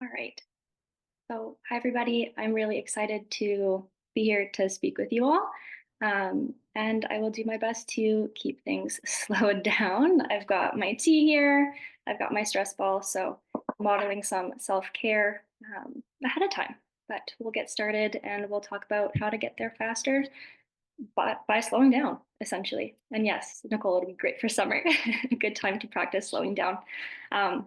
All right. So, hi, everybody. I'm really excited to be here to speak with you all. And I will do my best to keep things slowed down. I've got my tea here, I've got my stress ball. So, modeling some self care ahead of time. But we'll get started and we'll talk about how to get there faster by slowing down, essentially. And yes, Nicole, it'll be great for summer. A good time to practice slowing down. Um,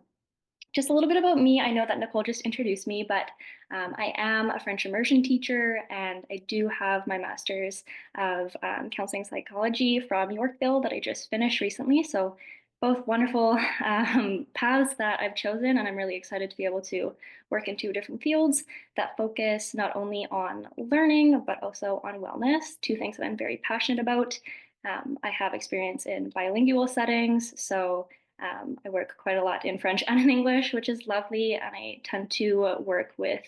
just a little bit about me. I know that Nicole just introduced me, but I am a French immersion teacher and I do have my master's of counseling psychology from Yorkville that I just finished recently. So, both wonderful paths that I've chosen, and I'm really excited to be able to work in two different fields that focus not only on learning, but also on wellness, two things that I'm very passionate about. I have experience in bilingual settings, so I work quite a lot in French and in English, which is lovely. And I tend to work with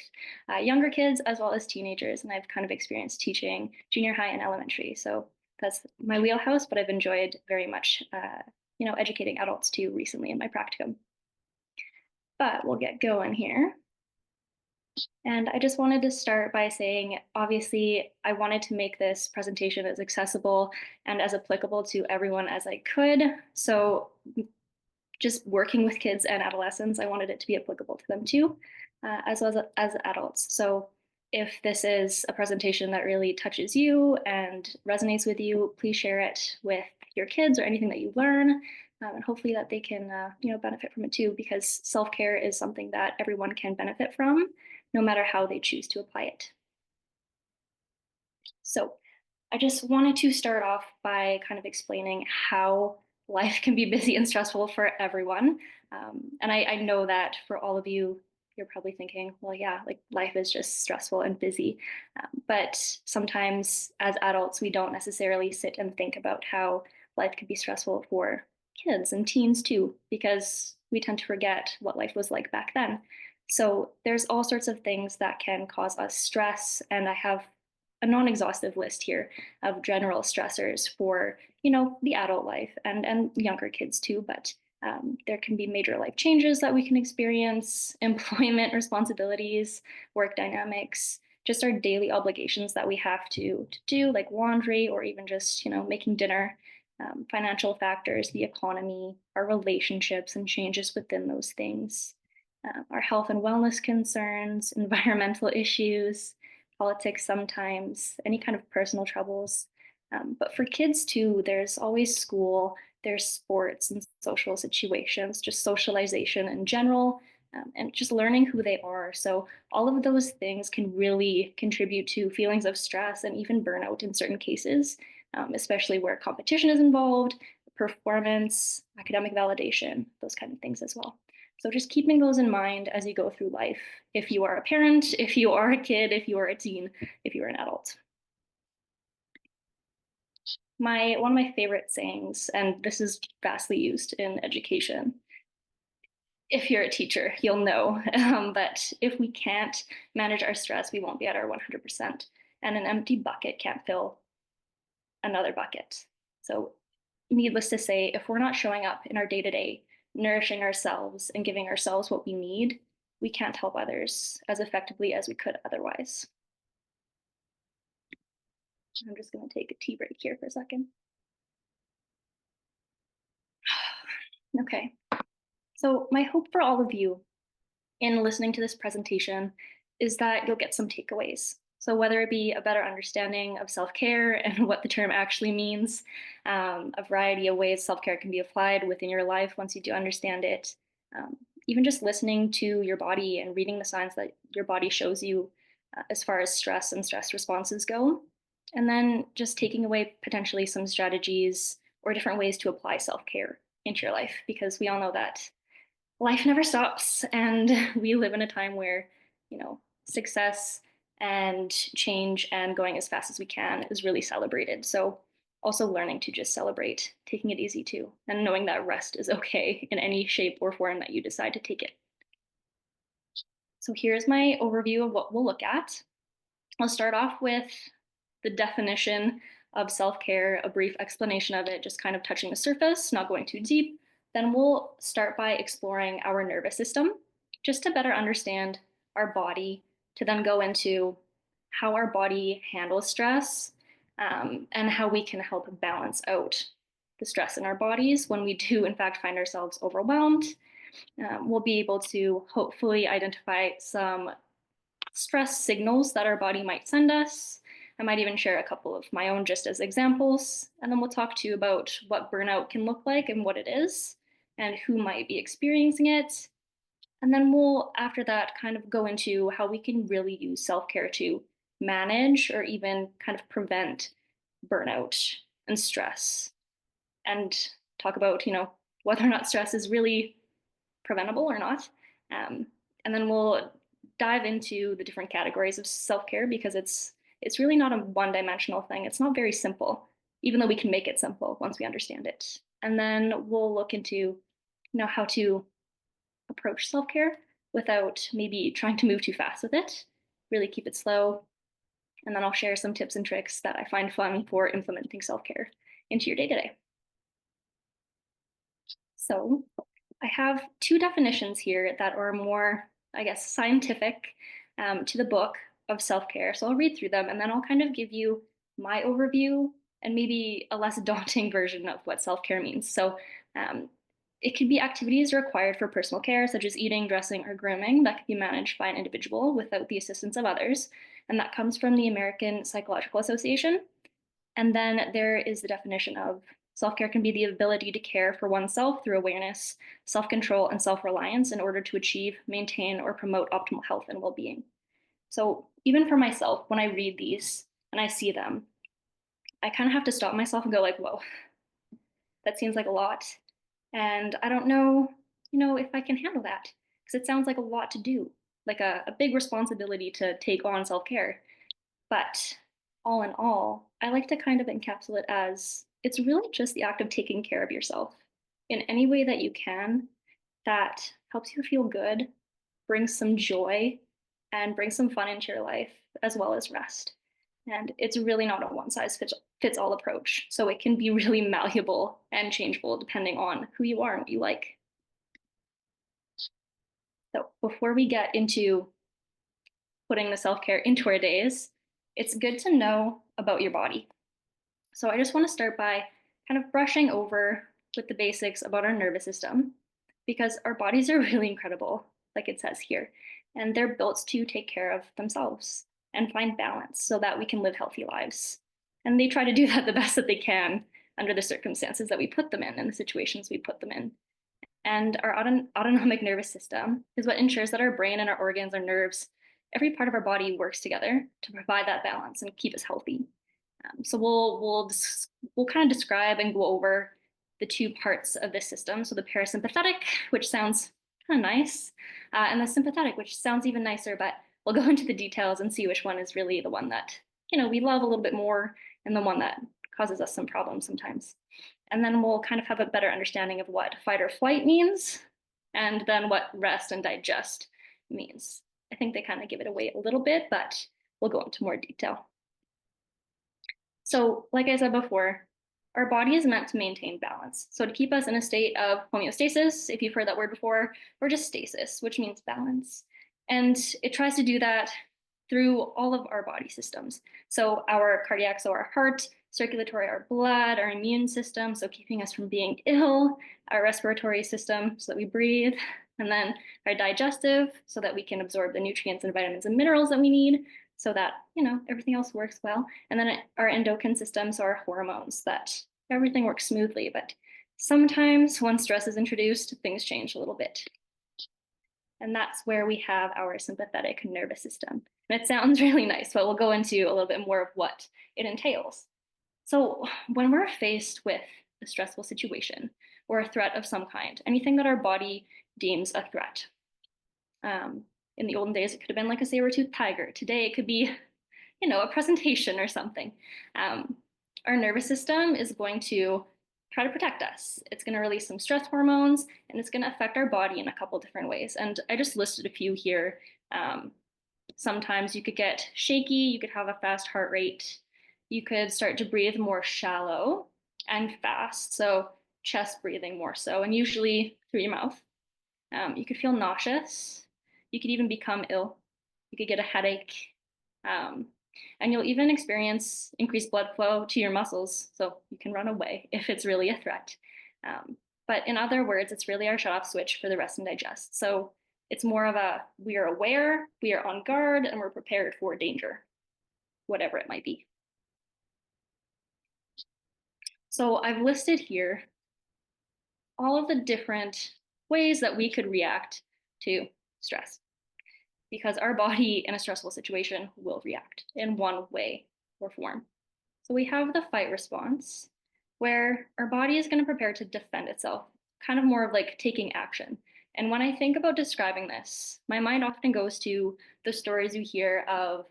younger kids as well as teenagers. And I've kind of experienced teaching junior high and elementary. So that's my wheelhouse, but I've enjoyed very much, educating adults too recently in my practicum. But we'll get going here. And I just wanted to start by saying, obviously, I wanted to make this presentation as accessible and as applicable to everyone as I could. So just working with kids and adolescents, I wanted it to be applicable to them too, as well as adults. So if this is a presentation that really touches you and resonates with you, please share it with your kids or anything that you learn. And hopefully that they can, benefit from it too, because self-care is something that everyone can benefit from, no matter how they choose to apply it. So I just wanted to start off by kind of explaining how life can be busy and stressful for everyone. And I know that for all of you, you're probably thinking, well, yeah, like life is just stressful and busy. But sometimes as adults, we don't necessarily sit and think about how life could be stressful for kids and teens too, because we tend to forget what life was like back then. So there's all sorts of things that can cause us stress. And I have a non-exhaustive list here of general stressors for the adult life and younger kids too, but there can be major life changes that we can experience, employment responsibilities, work dynamics, just our daily obligations that we have to do, like laundry or even just making dinner, financial factors, the economy, our relationships and changes within those things, our health and wellness concerns, environmental issues, politics sometimes, any kind of personal troubles. But for kids too, there's always school, there's sports and social situations, just socialization in general, and just learning who they are. So all of those things can really contribute to feelings of stress and even burnout in certain cases, especially where competition is involved, performance, academic validation, those kind of things as well. So just keeping those in mind as you go through life, if you are a parent, if you are a kid, if you are a teen, if you are an adult. One of my favorite sayings, and this is vastly used in education. If you're a teacher, you'll know. But if we can't manage our stress, we won't be at our 100%. And an empty bucket can't fill another bucket. So, needless to say, if we're not showing up in our day to day, nourishing ourselves and giving ourselves what we need, we can't help others as effectively as we could otherwise. I'm just going to take a tea break here for a second. Okay. So, my hope for all of you in listening to this presentation is that you'll get some takeaways. So, whether it be a better understanding of self care and what the term actually means, a variety of ways self care can be applied within your life once you do understand it, even just listening to your body and reading the signs that your body shows you as far as stress and stress responses go. And then just taking away potentially some strategies or different ways to apply self care into your life, because we all know that life never stops. And we live in a time where, success and change and going as fast as we can is really celebrated. So, also learning to just celebrate, taking it easy too, and knowing that rest is okay in any shape or form that you decide to take it. So, here's my overview of what we'll look at. I'll start off with the definition of self care, a brief explanation of it, just kind of touching the surface, not going too deep. Then we'll start by exploring our nervous system. just to better understand our body, to then go into how our body handles stress, and how we can help balance out the stress in our bodies when we do, in fact, find ourselves overwhelmed. We'll be able to hopefully identify some stress signals that our body might send us. I might even share a couple of my own just as examples. And then we'll talk to you about what burnout can look like and what it is, and who might be experiencing it. And then we'll, after that, kind of go into how we can really use self care to manage or even kind of prevent burnout and stress, and talk about, whether or not stress is really preventable or not. Um, and then we'll dive into the different categories of self-care because it's really not a one-dimensional thing. It's not very simple, even though we can make it simple once we understand it. And then we'll look into, how to approach self-care without maybe trying to move too fast with it, really keep it slow. And then I'll share some tips and tricks that I find fun for implementing self-care into your day-to-day. So I have two definitions here that are more, I guess, scientific, to the book of self care. So I'll read through them and then I'll kind of give you my overview and maybe a less daunting version of what self care means. So um, it could be activities required for personal care, such as eating, dressing, or grooming, that could be managed by an individual without the assistance of others. And that comes from the American Psychological Association. And then there is the definition of self care can be the ability to care for oneself through awareness, self control, and self reliance in order to achieve, maintain, or promote optimal health and well being. So, even for myself, when I read these and I see them, I kind of have to stop myself and go, like, whoa, that seems like a lot. And I don't know, if I can handle that because it sounds like a lot to do, like a big responsibility to take on self care. But all in all, I like to kind of encapsulate it as it's really just the act of taking care of yourself in any way that you can that helps you feel good, brings some joy, and brings some fun into your life as well as rest. And it's really not a one size fits all approach. So it can be really malleable and changeable depending on who you are and what you like. So before we get into putting the self care into our days, it's good to know about your body. So I just want to start by kind of brushing over with the basics about our nervous system because our bodies are really incredible, like it says here, and they're built to take care of themselves and find balance so that we can live healthy lives. And they try to do that the best that they can under the circumstances that we put them in and the situations we put them in. And our autonomic nervous system is what ensures that our brain and our organs, our nerves, every part of our body works together to provide that balance and keep us healthy. So we'll kind of describe and go over the two parts of this system. So the parasympathetic, which sounds kind of nice, and the sympathetic, which sounds even nicer. But we'll go into the details and see which one is really the one that we love a little bit more, and the one that causes us some problems sometimes. And then we'll kind of have a better understanding of what fight or flight means, and then what rest and digest means. I think they kind of give it away a little bit, but we'll go into more detail. So, like I said before, our body is meant to maintain balance. So, to keep us in a state of homeostasis, if you've heard that word before, or just stasis, which means balance. And it tries to do that through all of our body systems. So, our cardiac, so our heart, circulatory, our blood, our immune system, so keeping us from being ill, our respiratory system, so that we breathe, and then our digestive, so that we can absorb the nutrients and vitamins and minerals that we need, so that everything else works well, and then our endocrine system, so our hormones, that everything works smoothly. But sometimes when stress is introduced, things change a little bit, and that's where we have our sympathetic nervous system. And it sounds really nice, but we'll go into a little bit more of what it entails. So when we're faced with a stressful situation or a threat of some kind, anything that our body deems a threat, in the olden days, it could have been like a saber-toothed tiger. Today, it could be, a presentation or something. Our nervous system is going to try to protect us. It's going to release some stress hormones, and it's going to affect our body in a couple different ways. And I just listed a few here. Sometimes you could get shaky, you could have a fast heart rate, you could start to breathe more shallow and fast, so chest breathing more so, and usually through your mouth. You could feel nauseous, You could even become ill. You could get a headache. Um, and you'll even experience increased blood flow to your muscles, so you can run away if it's really a threat. Um, but in other words, it's really our shut off switch for the rest and digest. So it's more of a we are aware, we are on guard, and we're prepared for danger, whatever it might be. So I've listed here all of the different ways that we could react to stress because our body in a stressful situation will react in one way or form. So we have the fight response, where our body is going to prepare to defend itself, kind of more of like taking action. And when I think about describing this, my mind often goes to the stories you hear of,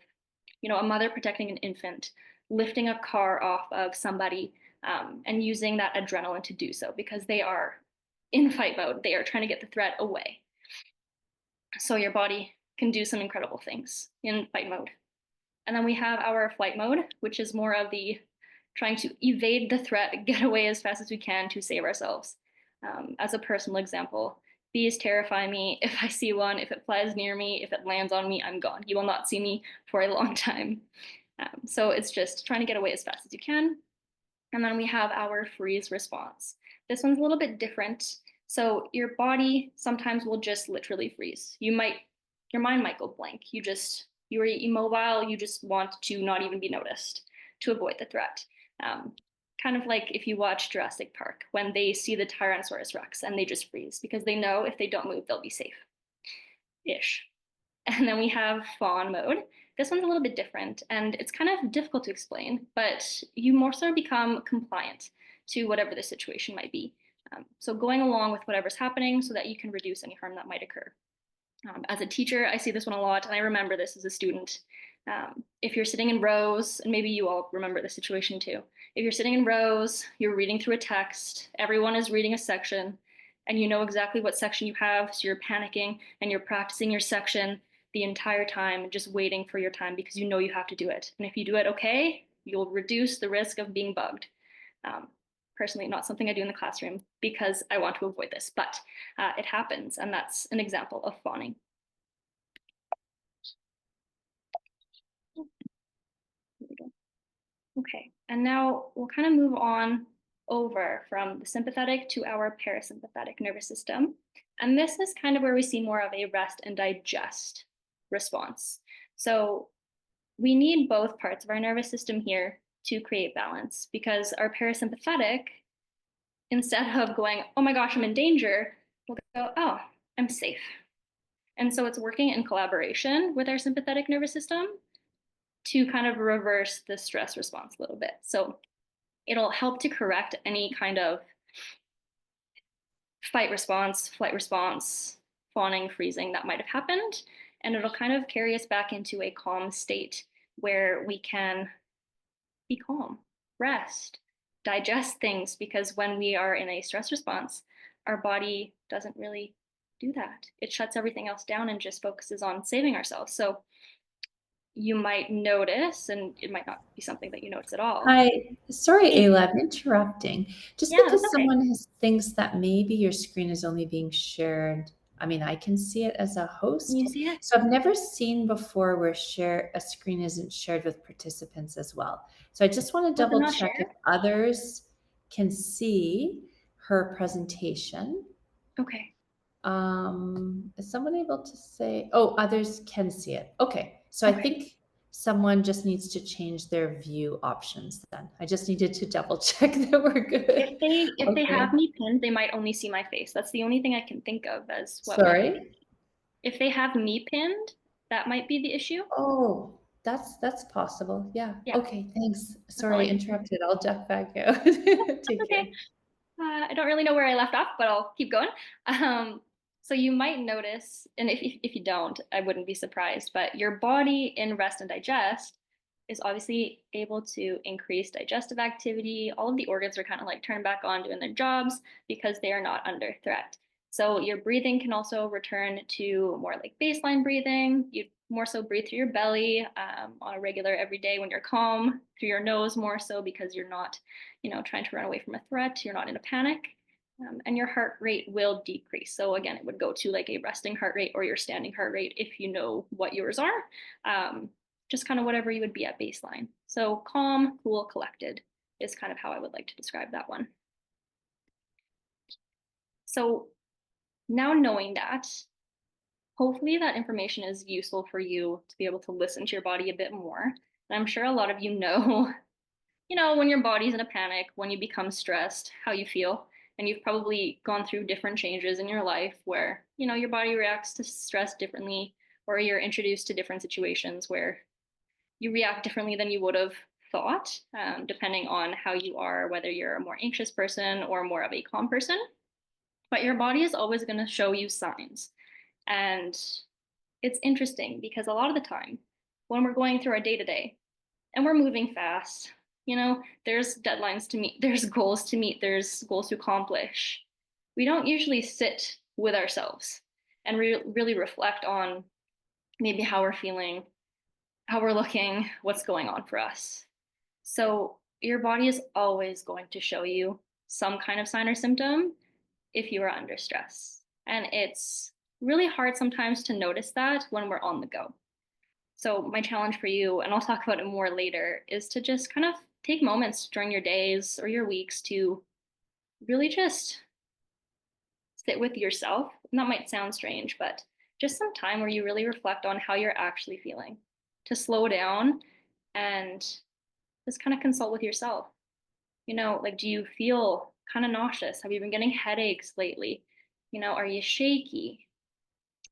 a mother protecting an infant, lifting a car off of somebody, and using that adrenaline to do so because they are in fight mode. They are trying to get the threat away. So your body can do some incredible things in fight mode. And then we have our flight mode, which is more of the trying to evade the threat, get away as fast as we can to save ourselves. As a personal example, bees terrify me. If I see one, if it flies near me, if it lands on me, I'm gone. You will not see me for a long time. So it's just trying to get away as fast as you can. And then we have our freeze response. This one's a little bit different. So your body sometimes will just literally freeze. Your mind might go blank. You are immobile. You just want to not even be noticed to avoid the threat. Um, Kind of like if you watch Jurassic Park when they see the Tyrannosaurus Rex and they just freeze because they know if they don't move, they'll be safe-ish. And then we have fawn mode. This one's a little bit different and it's kind of difficult to explain, but you more so become compliant to whatever the situation might be. So going along with whatever's happening so that you can reduce any harm that might occur. As a teacher, I see this one a lot, and I remember this as a student. If you're sitting in rows, and maybe you all remember the situation too. If you're sitting in rows, you're reading through a text, everyone is reading a section, and you know exactly what section you have, so you're panicking and you're practicing your section the entire time, just waiting for your time because you know you have to do it. And if you do it okay, you'll reduce the risk of being bugged. Um, Personally, not something I do in the classroom because I want to avoid this, but it happens, and that's an example of fawning. Okay, and now we'll kind of move on over from the sympathetic to our parasympathetic nervous system. And this is kind of where we see more of a rest and digest response. So we need both parts of our nervous system here to create balance because our parasympathetic, instead of going, oh my gosh, I'm in danger, we'll go, oh, I'm safe. And so it's working in collaboration with our sympathetic nervous system to kind of reverse the stress response a little bit. So it'll help to correct any kind of fight response, flight response, fawning, freezing that might have happened. And it'll kind of carry us back into a calm state where we can be calm, rest, digest things, because when we are in a stress response, our body doesn't really do that. It shuts everything else down and just focuses on saving ourselves. So you might notice, and it might not be something that you notice at all. Hi, sorry, Hey, Ayla, I'm interrupting. Just yeah, that's because okay. someone thinks that maybe your screen is only being shared, I mean, I can see it as a Can you host. see it? So I've never seen before where a screen isn't shared with participants as well. So I just want to Was it double not check if shared? others can see her presentation. Okay. Is someone able to say, oh, others can see it. Okay. So I Okay. think someone just needs to change their view options then. I just needed to double check that we're good. If they have Okay. me pinned, they might only see my face. That's the only thing I can think of as what might be. Sorry. If they have me pinned, that might be the issue. Oh, that's possible. Yeah. Yeah, Okay. Thanks. that's all I Sorry, can think. interrupted. I'll duck back out. That's Take okay. care. I don't really know where I left off, but I'll keep going. So you might notice, and if you don't, I wouldn't be surprised, but your body in rest and digest is obviously able to increase digestive activity. All of the organs are kind of like turned back on doing their jobs because they are not under threat. So your breathing can also return to more like baseline breathing. You more so breathe through your belly on a regular every day when you're calm, through your nose more so because you're not trying to run away from a threat. You're not in a panic. and your heart rate will decrease. So again, it would go to like a resting heart rate or your standing heart rate if you know what yours are. Um, just kind of whatever you would be at baseline. So calm, cool, collected is kind of how I would like to describe that one. So now knowing that, hopefully that information is useful for you to be able to listen to your body a bit more. And I'm sure a lot of you know, when your body's in a panic, when you become stressed, how you feel. And you've probably gone through different changes in your life where, your body reacts to stress differently, or you're introduced to different situations where you react differently than you would have thought, depending on how you are, whether you're a more anxious person or more of a calm person. But your body is always going to show you signs. And it's interesting because a lot of the time, when we're going through our day to day and we're moving fast, there's deadlines to meet, there's goals to meet, there's goals to accomplish. We don't usually sit with ourselves and really reflect on maybe how we're feeling, how we're looking, what's going on for us. So your body is always going to show you some kind of sign or symptom if you are under stress. And it's really hard sometimes to notice that when we're on the go. So, my challenge for you, and I'll talk about it more later, is to just kind of take moments during your days or your weeks to really just sit with yourself. And that might sound strange, but just some time where you really reflect on how you're actually feeling, to slow down and just kind of consult with yourself. Like, do you feel kind of nauseous? Have you been getting headaches lately? Are you shaky?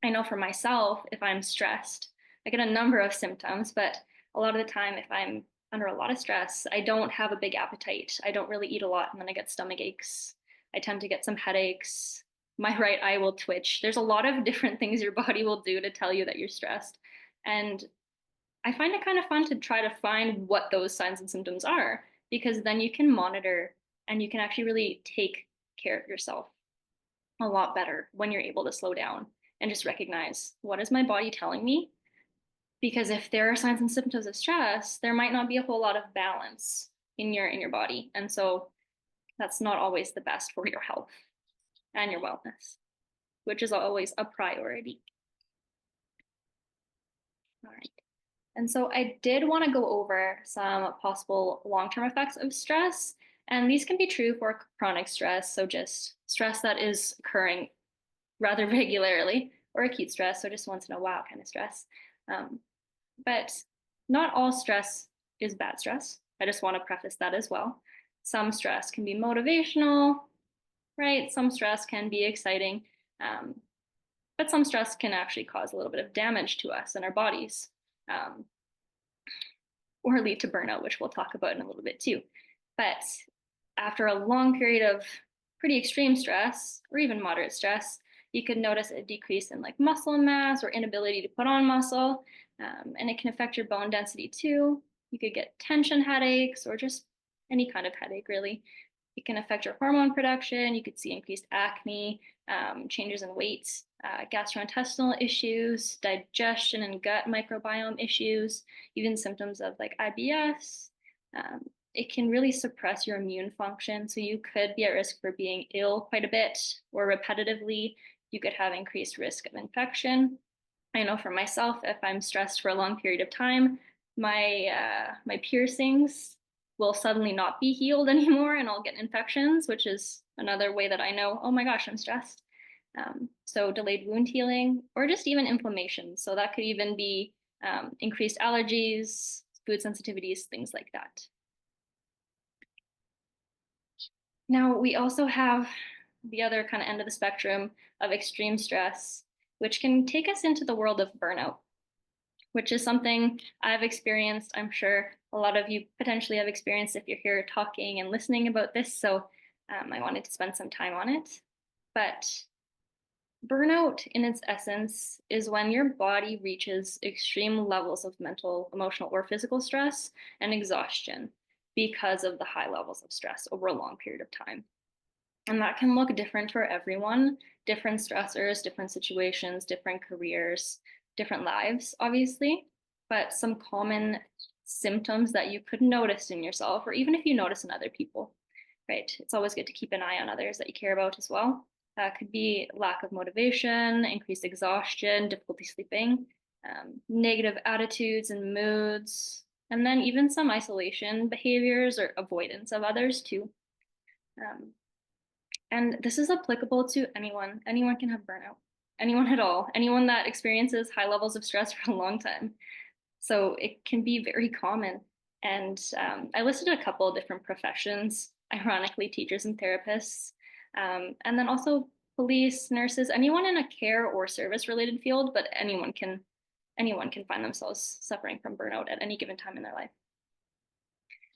I know for myself, if I'm stressed, I get a number of symptoms, but a lot of the time, if I'm under a lot of stress, I don't have a big appetite. I don't really eat a lot, and then I get stomach aches. I tend to get some headaches. My right eye will twitch. There's a lot of different things your body will do to tell you that you're stressed. And I find it kind of fun to try to find what those signs and symptoms are, because then you can monitor and you can actually really take care of yourself a lot better when you're able to slow down and just recognize, what is my body telling me? Because if there are signs and symptoms of stress, there might not be a whole lot of balance in your body. And so that's not always the best for your health and your wellness, which is always a priority. All right. And so I did want to go over some possible long-term effects of stress. And these can be true for chronic stress, so just stress that is occurring rather regularly, or acute stress, so just once in a while kind of stress. Um, but not all stress is bad stress. I just want to preface that as well. Some stress can be motivational, right? Some stress can be exciting, um, but some stress can actually cause a little bit of damage to us and our bodies, um, or lead to burnout, which we'll talk about in a little bit too. But after a long period of pretty extreme stress or even moderate stress, you could notice a decrease in like muscle mass or inability to put on muscle. And it can affect your bone density too. You could get tension headaches or just any kind of headache, really. It can affect your hormone production. You could see increased acne, changes in weight, gastrointestinal issues, digestion and gut microbiome issues, even symptoms of like IBS. It can really suppress your immune function. So you could be at risk for being ill quite a bit or repetitively. You could have increased risk of infection. I know for myself, if I'm stressed for a long period of time, my piercings will suddenly not be healed anymore, and I'll get infections, which is another way that I know, oh my gosh, I'm stressed. So delayed wound healing, or just even inflammation. So that could even be increased allergies, food sensitivities, things like that. Now, we also have the other kind of end of the spectrum of extreme stress, which can take us into the world of burnout, which is something I've experienced. I'm sure a lot of you potentially have experienced if you're here talking and listening about this. So I wanted to spend some time on it. But burnout, in its essence, is when your body reaches extreme levels of mental, emotional, or physical stress and exhaustion because of the high levels of stress over a long period of time. And that can look different for everyone, different stressors, different situations, different careers, different lives, obviously. But some common symptoms that you could notice in yourself, or even if you notice in other people, right? It's always good to keep an eye on others that you care about as well. Could be lack of motivation, increased exhaustion, difficulty sleeping, negative attitudes and moods, and then even some isolation behaviors or avoidance of others too. Um, and this is applicable to anyone. Anyone can have burnout, anyone at all, anyone that experiences high levels of stress for a long time. So it can be very common. And I listed a couple of different professions, ironically, teachers and therapists, and then also police, nurses, anyone in a care or service related field, but anyone can find themselves suffering from burnout at any given time in their life.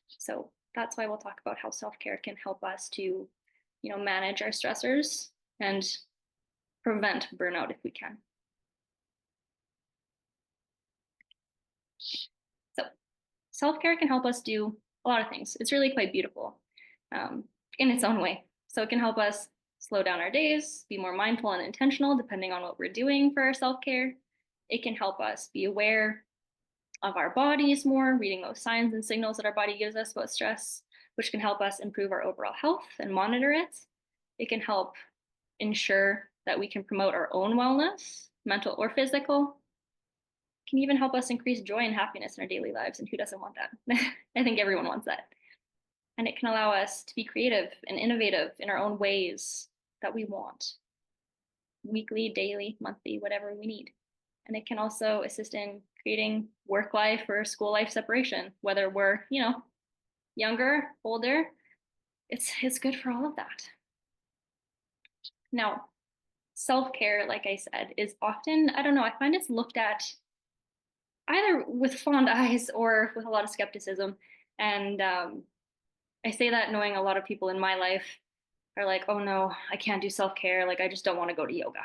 So that's why we'll talk about how self-care can help us to, manage our stressors and prevent burnout if we can. So self-care can help us do a lot of things. It's really quite beautiful um, in its own way. So it can help us slow down our days, be more mindful and intentional depending on what we're doing for our self-care. It can help us be aware of our bodies more, reading those signs and signals that our body gives us about stress, which can help us improve our overall health and monitor it. It can help ensure that we can promote our own wellness, mental or physical. It can even help us increase joy and happiness in our daily lives. And who doesn't want that? I think everyone wants that. And it can allow us to be creative and innovative in our own ways that we want, weekly, daily, monthly, whatever we need. And it can also assist in creating work life or school life separation, whether we're, younger, older. It's good for all of that. Now, self-care, like I said, is often, I don't know, I find it's looked at either with fond eyes or with a lot of skepticism. And I say that knowing a lot of people in my life are like, oh no, I can't do self-care. Like, I just don't want to go to yoga.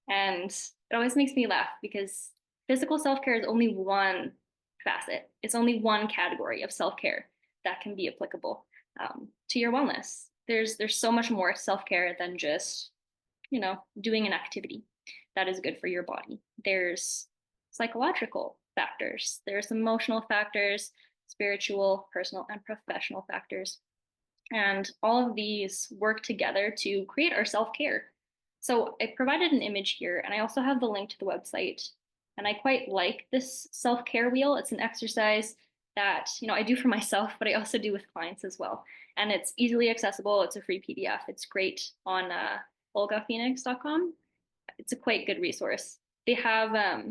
And it always makes me laugh because physical self-care is only one facet. It's only one category of self-care that can be applicable to your wellness. There's so much more self-care than just, doing an activity that is good for your body. There's psychological factors, there's emotional factors, spiritual, personal, and professional factors. And all of these work together to create our self-care. So I provided an image here, and I also have the link to the website. And I quite like this self-care wheel. It's an exercise that, I do for myself, but I also do with clients as well. And it's easily accessible. It's a free PDF. It's great on olgaphoenix.com. It's a quite good resource. They have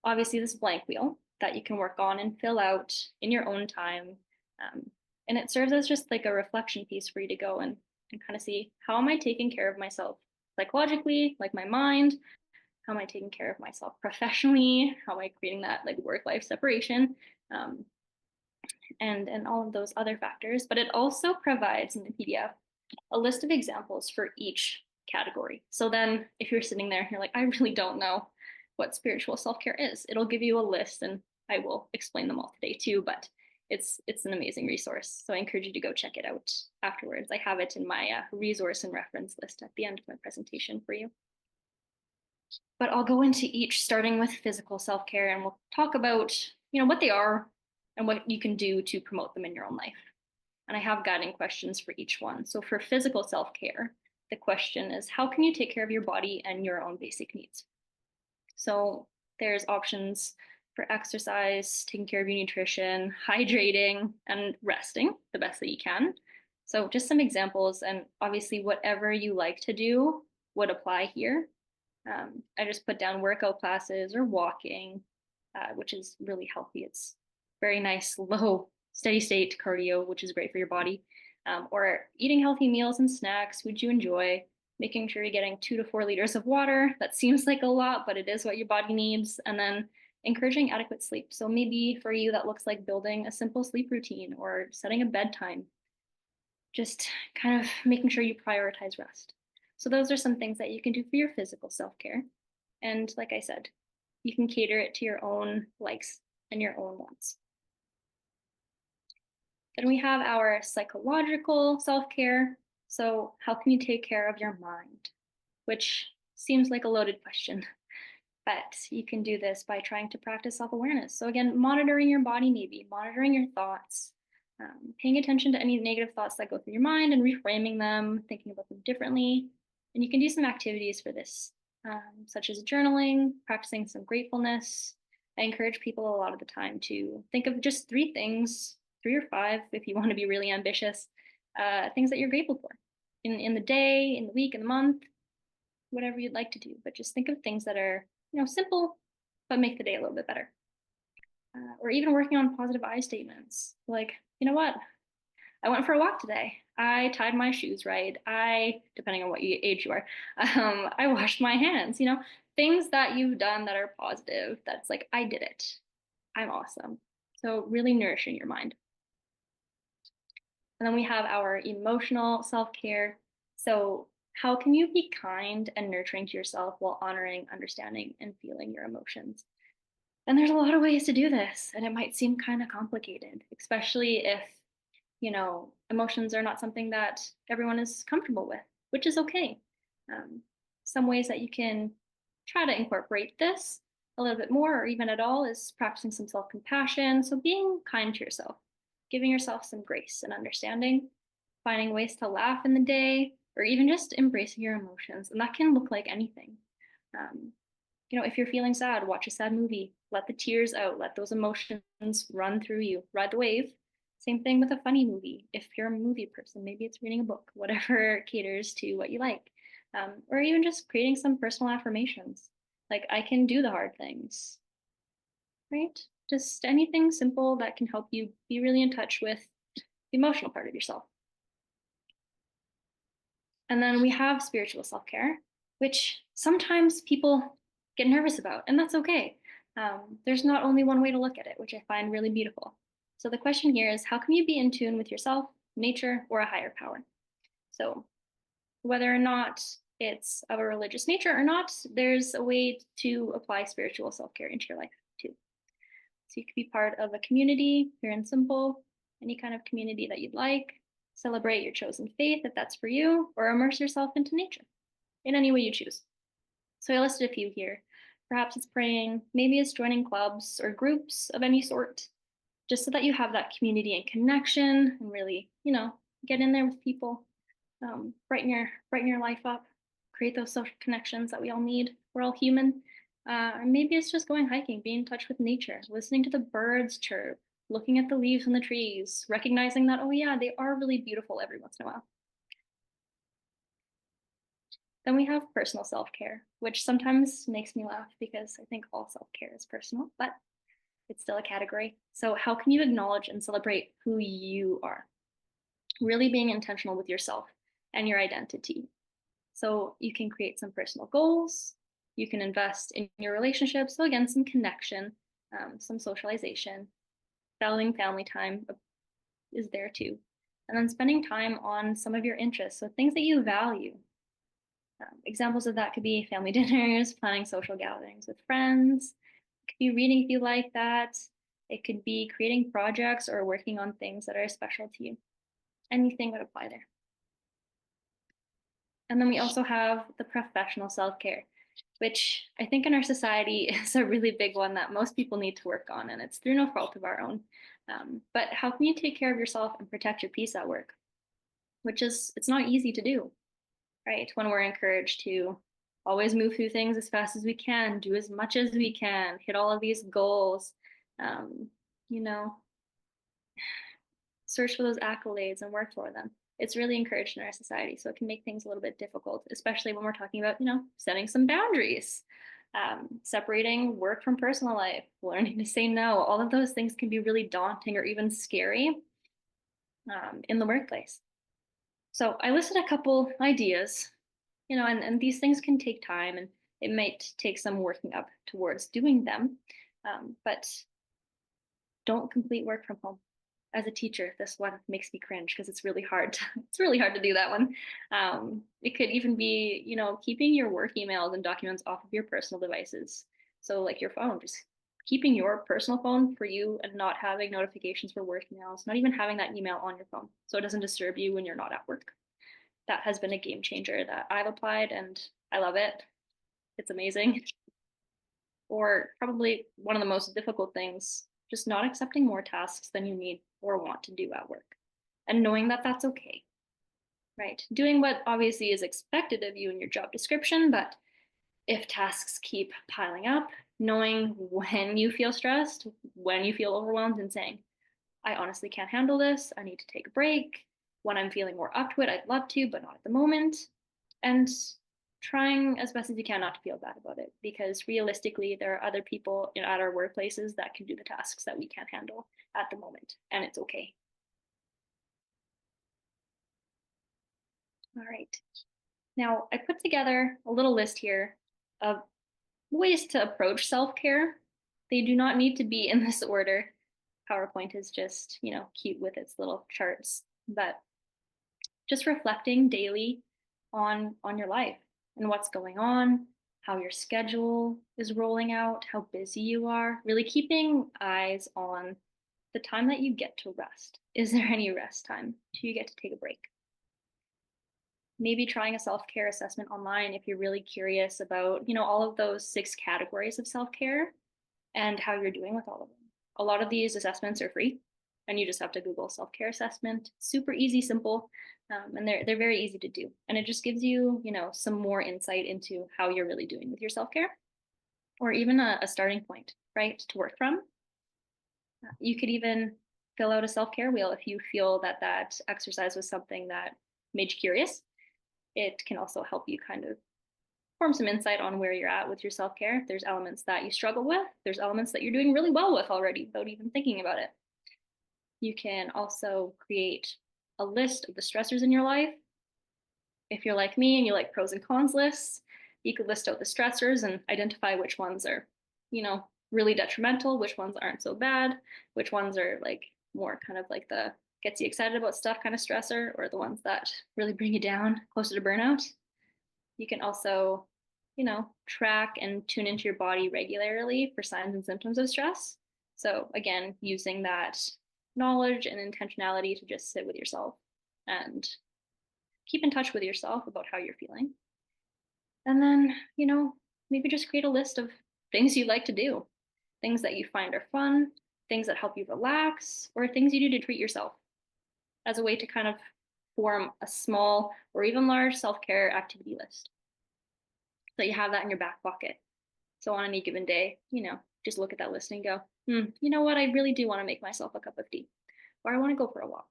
obviously this blank wheel that you can work on and fill out in your own time. Um, and it serves as just like a reflection piece for you to go and kind of see, how am I taking care of myself psychologically, like my mind? How am I taking care of myself professionally? How am I creating that like work-life separation? Um, and all of those other factors. But it also provides in the PDF a list of examples for each category. So then if you're sitting there and you're like, I really don't know what spiritual self-care is, it'll give you a list, and I will explain them all today too, but it's an amazing resource. So I encourage you to go check it out afterwards. I have it in my resource and reference list at the end of my presentation for you. But I'll go into each, starting with physical self-care, and we'll talk about, what they are and what you can do to promote them in your own life. And I have guiding questions for each one. So for physical self-care, the question is, how can you take care of your body and your own basic needs? So there's options for exercise, taking care of your nutrition, hydrating, and resting the best that you can. So just some examples, and obviously whatever you like to do would apply here. I just put down workout classes or walking, which is really healthy. It's very nice, low, steady state cardio, which is great for your body. Or eating healthy meals and snacks, food you enjoy, making sure you're getting 2 to 4 liters of water. That seems like a lot, but it is what your body needs. And then encouraging adequate sleep. So maybe for you, that looks like building a simple sleep routine or setting a bedtime. Just kind of making sure you prioritize rest. So those are some things that you can do for your physical self-care. And like I said, you can cater it to your own likes and your own wants. Then we have our psychological self-care. So how can you take care of your mind? Which seems like a loaded question, but you can do this by trying to practice self-awareness. So again, monitoring your body, maybe monitoring your thoughts, Paying attention to any negative thoughts that go through your mind and reframing them, thinking about them differently. And you can do some activities for this, such as journaling, practicing some gratefulness. I encourage people a lot of the time to think of just three things, three or five, if you want to be really ambitious, things that you're grateful for in the day, in the week, in the month, whatever you'd like to do. But just think of things that are, simple, but make the day a little bit better. Or even working on positive I statements. Like, you know what? I went for a walk today. I tied my shoes right. Depending on what age you are, I washed my hands, things that you've done that are positive. That's like, I did it. I'm awesome. So really nourishing your mind. And then we have our emotional self-care. So how can you be kind and nurturing to yourself while honoring, understanding, and feeling your emotions? And there's a lot of ways to do this, and it might seem kind of complicated, especially if, emotions are not something that everyone is comfortable with, which is okay. Um, some ways that you can try to incorporate this a little bit more or even at all is practicing some self compassion. So being kind to yourself, giving yourself some grace and understanding, finding ways to laugh in the day, or even just embracing your emotions. And that can look like anything. Um, if you're feeling sad, watch a sad movie, let the tears out, let those emotions run through you, ride the wave. Same thing with a funny movie. If you're a movie person, maybe it's reading a book, whatever caters to what you like. Or even just creating some personal affirmations, like I can do the hard things, right? Just anything simple that can help you be really in touch with the emotional part of yourself. And then we have spiritual self care, which sometimes people get nervous about, and that's okay. There's not only one way to look at it, which I find really beautiful. So the question here is how can you be in tune with yourself, nature, or a higher power? So whether or not it's of a religious nature or not, there's a way to apply spiritual self care into your life too. So you could be part of a community, pure and simple, any kind of community that you'd like. Celebrate your chosen faith if that's for you, or immerse yourself into nature in any way you choose. So I listed a few here. Perhaps it's praying, maybe it's joining clubs or groups of any sort, just so that you have that community and connection and really, get in there with people, brighten your life up, create those social connections that we all need. We're all human. And maybe it's just going hiking, being in touch with nature, listening to the birds chirp, looking at the leaves on the trees, recognizing that, oh yeah, they are really beautiful every once in a while. Then we have personal self-care, which sometimes makes me laugh because I think all self-care is personal, but it's still a category. So how can you acknowledge and celebrate who you are? Really being intentional with yourself and your identity. So you can create some personal goals. You can invest in your relationships. So again, some connection, some socialization, valuing family time is there too. And then spending time on some of your interests. So things that you value. Examples of that could be family dinners, planning social gatherings with friends. It could be reading if you like that. It could be creating projects or working on things that are special to you. Anything would apply there. And then we also have the professional self-care, which I think in our society is a really big one that most people need to work on, and it's through no fault of our own. But how can you take care of yourself and protect your peace at work? It's not easy to do, right? When we're encouraged to always move through things as fast as we can, do as much as we can, hit all of these goals, um, you know, search for those accolades and work for them. It's really encouraged in our society. So it can make things a little bit difficult, especially when we're talking about, setting some boundaries, separating work from personal life, learning to say no. All of those things can be really daunting or even scary in the workplace. So I listed a couple ideas, and these things can take time and it might take some working up towards doing them. But don't complete work from home. As a teacher, this one makes me cringe because it's really hard. It's really hard to do that one. It could even be, keeping your work emails and documents off of your personal devices. So like your phone, just keeping your personal phone for you and not having notifications for work emails, not even having that email on your phone so it doesn't disturb you when you're not at work. That has been a game changer that I've applied and I love it. It's amazing. Or probably one of the most difficult things, just not accepting more tasks than you need or want to do at work, and knowing that that's okay, right? Doing what obviously is expected of you in your job description, but if tasks keep piling up, knowing when you feel stressed, when you feel overwhelmed, and saying, I honestly can't handle this. I need to take a break. When I'm feeling more up to it, I'd love to, but not at the moment. And trying as best as you can not to feel bad about it, because realistically, there are other people at our workplaces that can do the tasks that we can't handle at the moment, and it's okay. All right. Now, I put together a little list here of ways to approach self care. They do not need to be in this order. PowerPoint is just, cute with its little charts, but just reflecting daily on your life and what's going on, how your schedule is rolling out, how busy you are, really keeping eyes on the time that you get to rest. Is there any rest time? Do you get to take a break? Maybe trying a self-care assessment online if you're really curious about, all of those 6 categories of self-care and how you're doing with all of them. A lot of these assessments are free, and you just have to Google self-care assessment. Super easy, simple, and they're very easy to do. And it just gives you, some more insight into how you're really doing with your self-care, or even a starting point, right, to work from. You could even fill out a self-care wheel if you feel that that exercise was something that made you curious. It can also help you kind of form some insight on where you're at with your self-care. There's elements that you struggle with. There's elements that you're doing really well with already without even thinking about it. You can also create a list of the stressors in your life. If you're like me and you like pros and cons lists, you could list out the stressors and identify which ones are, really detrimental, which ones aren't so bad, which ones are like more kind of like the gets you excited about stuff kind of stressor, or the ones that really bring you down closer to burnout. You can also, track and tune into your body regularly for signs and symptoms of stress. So again, using that knowledge and intentionality to just sit with yourself and keep in touch with yourself about how you're feeling. And then, maybe just create a list of things you like to do, things that you find are fun, things that help you relax, or things you do to treat yourself as a way to kind of form a small or even large self-care activity list. So you have that in your back pocket. So on any given day, just look at that list and go, you know what? I really do want to make myself a cup of tea, or I want to go for a walk.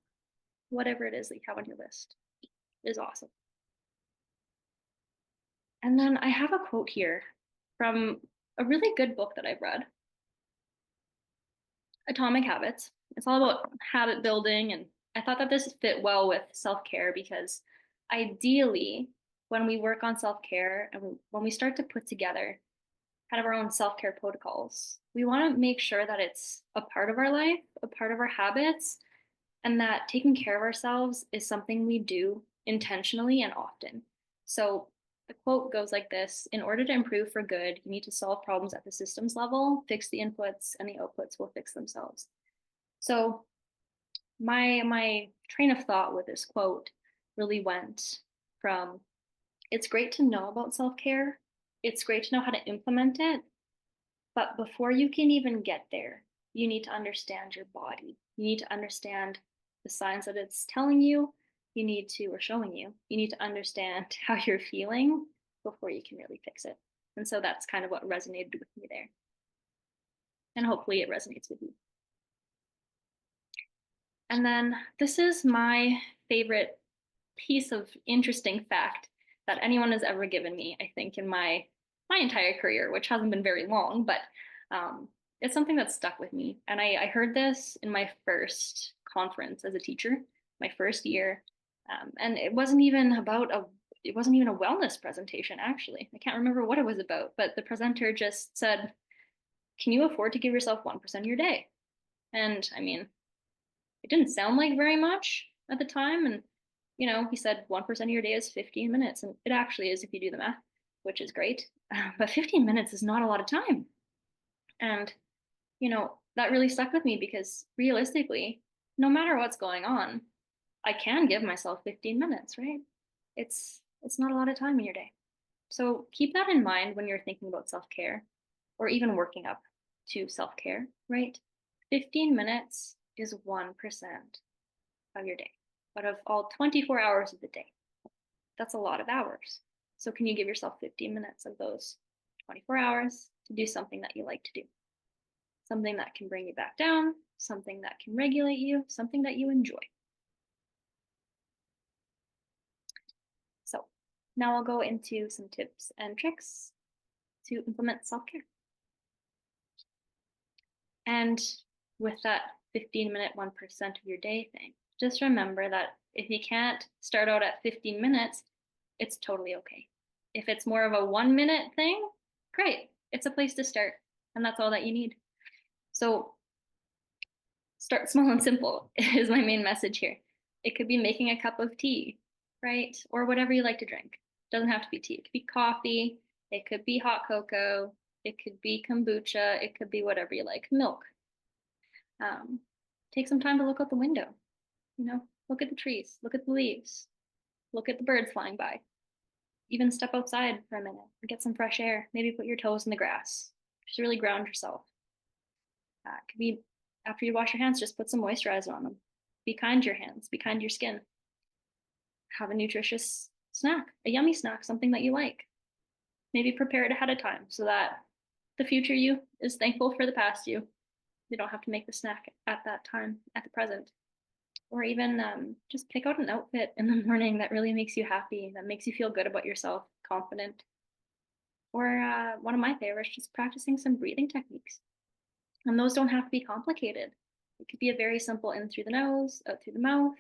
Whatever it is that you have on your list is awesome. And then I have a quote here from a really good book that I've read, Atomic Habits. It's all about habit building. And I thought that this fit well with self care because ideally, when we work on self care and when we start to put together kind of our own self care protocols, we want to make sure that it's a part of our life, a part of our habits, and that taking care of ourselves is something we do intentionally and often. So the quote goes like this: in order to improve for good, you need to solve problems at the systems level, fix the inputs, and the outputs will fix themselves. So my train of thought with this quote really went from it's great to know about self-care, it's great to know how to implement it, but before you can even get there, you need to understand your body. You need to understand the signs that it's telling you. You need to, or showing you, you need to understand how you're feeling before you can really fix it. And so that's kind of what resonated with me there. And hopefully it resonates with you. And then this is my favorite piece of interesting fact that anyone has ever given me, I think, in my entire career, which hasn't been very long, but it's something that's stuck with me. And I heard this in my first conference as a teacher, my first year, and it wasn't even it wasn't even a wellness presentation, actually. I can't remember what it was about, but the presenter just said, can you afford to give yourself 1% of your day? And I mean, it didn't sound like very much at the time. And, he said 1% of your day is 15 minutes. And it actually is if you do the math, which is great. But 15 minutes is not a lot of time. And, that really stuck with me because realistically, no matter what's going on, I can give myself 15 minutes, right? It's not a lot of time in your day. So keep that in mind when you're thinking about self-care or even working up to self-care, right? 15 minutes is 1% of your day, out of all 24 hours of the day. That's a lot of hours. So can you give yourself 15 minutes of those 24 hours to do something that you like to do? Something that can bring you back down, something that can regulate you, something that you enjoy. So now I'll go into some tips and tricks to implement self-care. And with that 15-minute 1% of your day thing, just remember that if you can't start out at 15 minutes, it's totally okay. If it's more of a 1 minute thing, great. It's a place to start, and that's all that you need. So start small and simple is my main message here. It could be making a cup of tea, right? Or whatever you like to drink. It doesn't have to be tea. It could be coffee. It could be hot cocoa. It could be kombucha. It could be whatever you like. Milk. Take some time to look out the window. Look at the trees. Look at the leaves. Look at the birds flying by. Even step outside for a minute and get some fresh air. Maybe put your toes in the grass. Just really ground yourself. It could be after you wash your hands, just put some moisturizer on them. Be kind to your hands, be kind to your skin. Have a nutritious snack, a yummy snack, something that you like. Maybe prepare it ahead of time so that the future you is thankful for the past you. You don't have to make the snack at that time, at the present. Or even just pick out an outfit in the morning that really makes you happy, that makes you feel good about yourself, confident. Or one of my favorites, just practicing some breathing techniques. And those don't have to be complicated. It could be a very simple in through the nose, out through the mouth.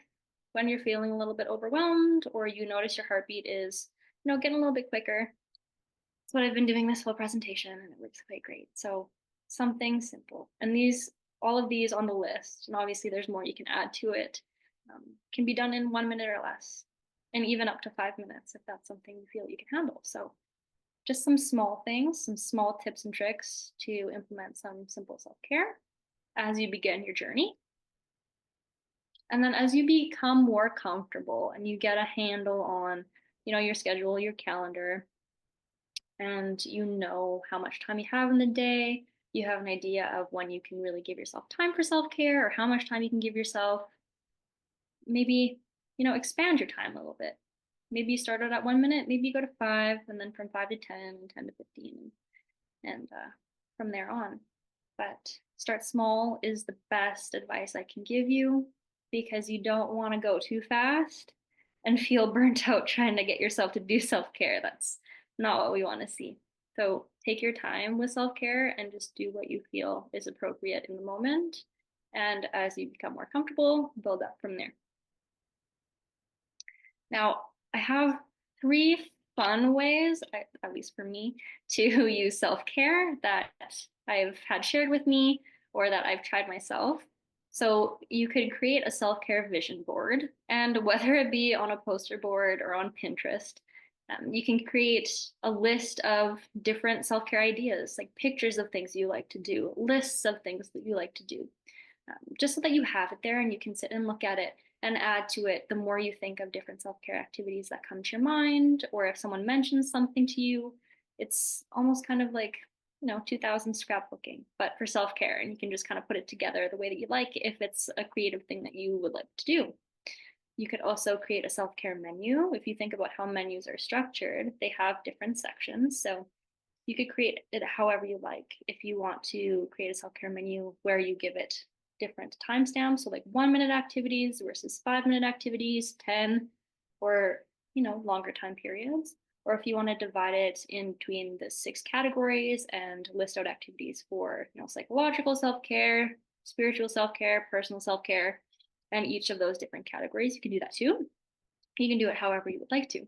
When you're feeling a little bit overwhelmed or you notice your heartbeat is, getting a little bit quicker. That's what I've been doing this whole presentation, and it works quite great. So something simple. And all of these on the list, and obviously there's more you can add to it, can be done in 1 minute or less, and even up to 5 minutes if that's something you feel you can handle. So just some small things, some small tips and tricks to implement some simple self-care as you begin your journey. And then as you become more comfortable and you get a handle on, your schedule, your calendar, and you know how much time you have in the day, you have an idea of when you can really give yourself time for self-care or how much time you can give yourself. Maybe, expand your time a little bit. Maybe you start out at 1 minute, maybe you go to 5, and then from 5 to 10, and 10 to 15, and from there on. But start small is the best advice I can give you because you don't want to go too fast and feel burnt out trying to get yourself to do self-care. That's not what we want to see. So take your time with self-care and just do what you feel is appropriate in the moment. And as you become more comfortable, build up from there. Now, I have 3 fun ways, at least for me, to use self-care that I've had shared with me or that I've tried myself. So you could create a self-care vision board, and whether it be on a poster board or on Pinterest, you can create a list of different self-care ideas, like pictures of things you like to do, lists of things that you like to do, just so that you have it there and you can sit and look at it and add to it the more you think of different self-care activities that come to your mind, or if someone mentions something to you, it's almost kind of like 2000 scrapbooking, but for self-care, and you can just kind of put it together the way that you like if it's a creative thing that you would like to do. You could also create a self-care menu. If you think about how menus are structured, they have different sections. So you could create it however you like. If you want to create a self-care menu where you give it different timestamps, so like 1 minute activities versus 5 minute activities, 10, or longer time periods. Or if you want to divide it in between the 6 categories and list out activities for psychological self-care, spiritual self-care, personal self-care, and each of those different categories, you can do that too. You can do it however you would like to.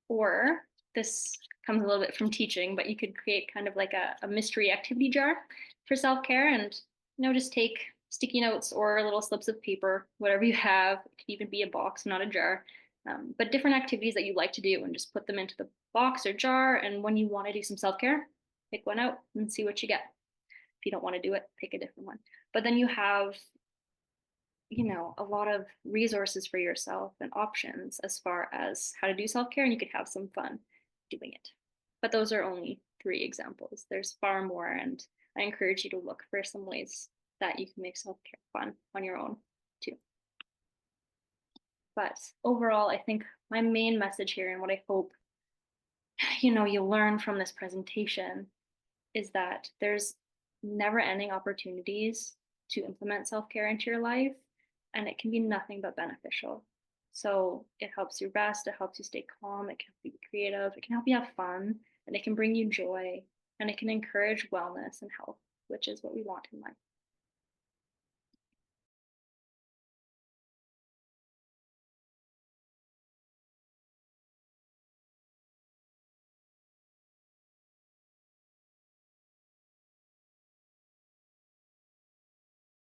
Or this comes a little bit from teaching, but you could create kind of like a mystery activity jar for self-care, and just take sticky notes or little slips of paper, whatever you have. It could even be a box, not a jar, but different activities that you like to do, and just put them into the box or jar. And when you want to do some self-care, pick one out and see what you get. If you don't want to do it, pick a different one. But then you have a lot of resources for yourself and options as far as how to do self-care, and you could have some fun doing it. But those are only 3 examples. There's far more, and I encourage you to look for some ways that you can make self-care fun on your own too. But overall, I think my main message here and what I hope you learn from this presentation is that there's never ending opportunities to implement self care into your life, and it can be nothing but beneficial. So it helps you rest, it helps you stay calm, it can help you be creative, it can help you have fun, and it can bring you joy, and it can encourage wellness and health, which is what we want in life.